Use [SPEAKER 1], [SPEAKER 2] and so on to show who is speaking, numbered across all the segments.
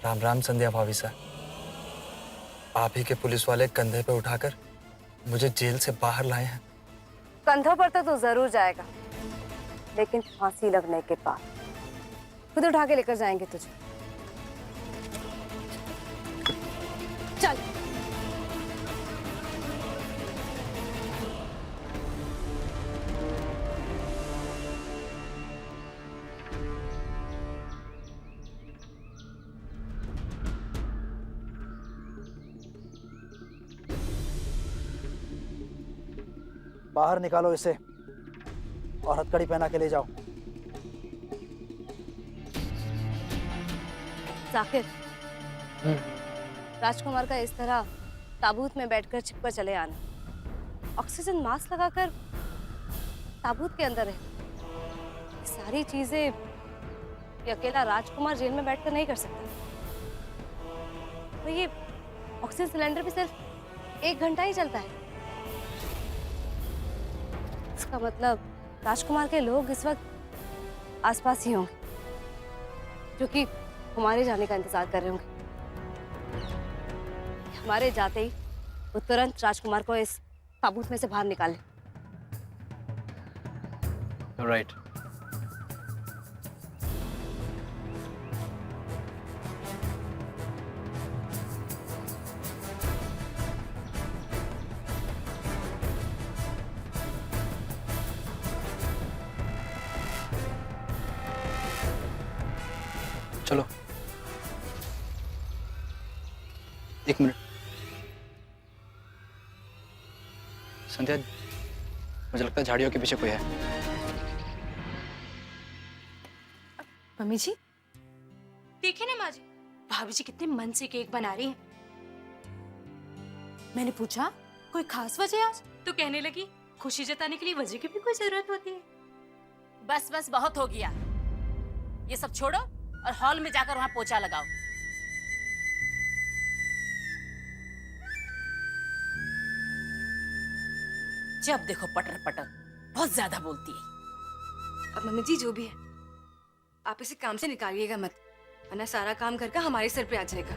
[SPEAKER 1] राम राम संध्या भाभी साहब। आप ही के पुलिस वाले कंधे पे उठाकर मुझे जेल से बाहर लाए हैं।
[SPEAKER 2] कंधों पर तो तू जरूर जाएगा, लेकिन फांसी लगने के बाद खुद उठा के लेकर जाएंगे तुझे। चल।
[SPEAKER 3] बाहर निकालो इसे और हथकड़ी पहना के ले जाओ।
[SPEAKER 2] जाकिर, राजकुमार का इस तरह ताबूत में बैठकर छिपकर चले आना, ऑक्सीजन मास्क लगाकर ताबूत के अंदर रहे, सारी चीजें ये अकेला राजकुमार जेल में बैठकर नहीं कर सकता। तो ये ऑक्सीजन सिलेंडर भी सिर्फ 1 घंटा ही चलता है। इसका मतलब राजकुमार के लोग इस वक्त आसपास ही होंगे, जो कि हमारे जाने का इंतजार कर रहे होंगे। हमारे जाते ही वो तुरंत राजकुमार को इस ताबूत में से बाहर निकाले।
[SPEAKER 1] राइट। चलो 1 मिनट। संध्या, मुझे लगता है झाड़ियों के पीछे कोई है।
[SPEAKER 4] मम्मी जी देखिए ना माँ जी, भाभी जी कितने मन से केक बना रही हैं। मैंने पूछा कोई खास वजह आज, तो कहने लगी खुशी जताने के लिए वजह की भी कोई जरूरत होती है।
[SPEAKER 5] बस बस बहुत हो गया, ये सब छोड़ो और हॉल में जाकर वहां पोछा लगाओ। जब देखो पटर पटर, बहुत ज्यादा बोलती है।
[SPEAKER 6] अब मम्मी जी जो भी है, आप इसे काम से निकालिएगा मत, वरना सारा काम घर का हमारे सर पे आ जाएगा।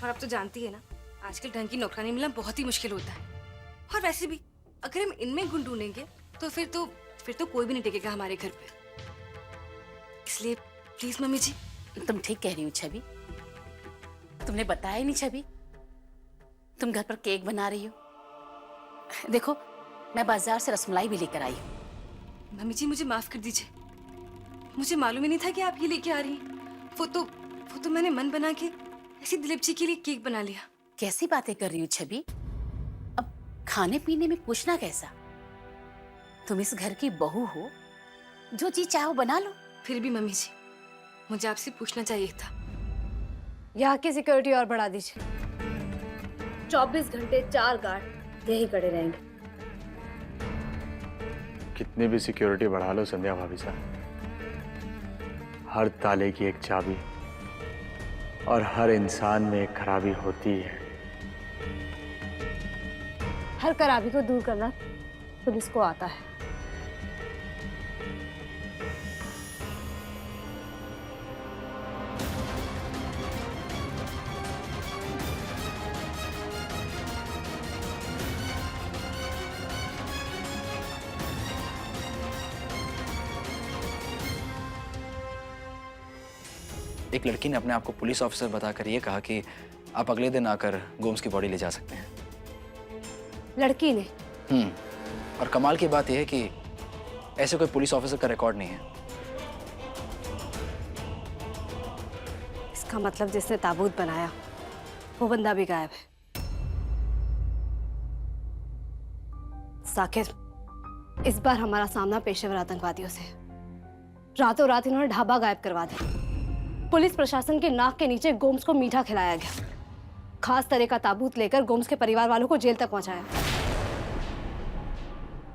[SPEAKER 6] और आप तो जानती है ना, आजकल ढंग की नौकरानी मिलना बहुत ही मुश्किल होता है। और वैसे भी अगर हम इनमें गुण ढूंढेंगे तो फिर तो कोई भी नहीं टिकेगा हमारे घर पे। इसलिए प्लीज मम्मी जी।
[SPEAKER 5] तुम ठीक कह रही हो छवि, तुमने बताया ही नहीं छवि, तुम घर पर केक बना रही हो। देखो मैं बाजार से रसमलाई भी लेकर आई हूँ।
[SPEAKER 6] मम्मी जी मुझे माफ कर दीजिए, मुझे मालूम ही नहीं था कि आप ये लेके आ रही हैं। वो तो मैंने मन बना के ऐसी दिलीप जी के लिए केक बना लिया।
[SPEAKER 5] कैसी बातें कर रही हो छवि, अब खाने पीने में पूछना कैसा? तुम इस घर की बहू हो, जो चीज चाहो बना लो।
[SPEAKER 6] फिर भी मम्मी जी मुझे आपसे पूछना चाहिए था।
[SPEAKER 2] यहाँ की सिक्योरिटी और बढ़ा दीजिए। 24 घंटे 4 गार्ड यही खड़े रहेंगे।
[SPEAKER 7] कितनी भी सिक्योरिटी बढ़ा लो संध्या भाभी साहब, हर ताले की एक चाबी और हर इंसान में एक खराबी होती है।
[SPEAKER 2] हर खराबी को दूर करना पुलिस को आता है।
[SPEAKER 1] एक लड़की ने अपने आप को पुलिस ऑफिसर बताकर ये कहा कि आप अगले दिन आकर गोम्स की बॉडी ले जा सकते हैं।
[SPEAKER 2] लड़की ने?
[SPEAKER 1] और कमाल की बात यह है कि ऐसे कोई पुलिस ऑफिसर का रिकॉर्ड नहीं है।
[SPEAKER 2] इसका मतलब जिसने ताबूत बनाया वो बंदा भी गायब है। साकिर, इस बार हमारा सामना पेशेवर आतंकवादियों से। रातों रात इन्होंने ढाबा गायब करवा दिया। पुलिस प्रशासन के नाक के नीचे गोम्स को मीठा खिलाया गया। खास तरह का ताबूत लेकर गोम्स के परिवार वालों को जेल तक पहुंचाया।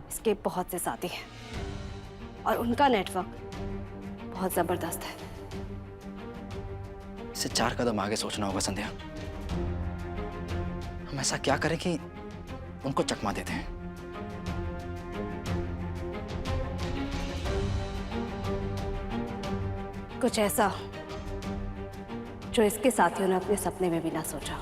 [SPEAKER 2] इसके बहुत से साथी हैं और उनका नेटवर्क बहुत जबरदस्त है।
[SPEAKER 1] इसे 4 कदम आगे सोचना होगा संध्या। हम ऐसा क्या करें कि उनको चकमा देते हैं।
[SPEAKER 2] कुछ ऐसा जो इसके साथियों ने अपने सपने में भी ना सोचा।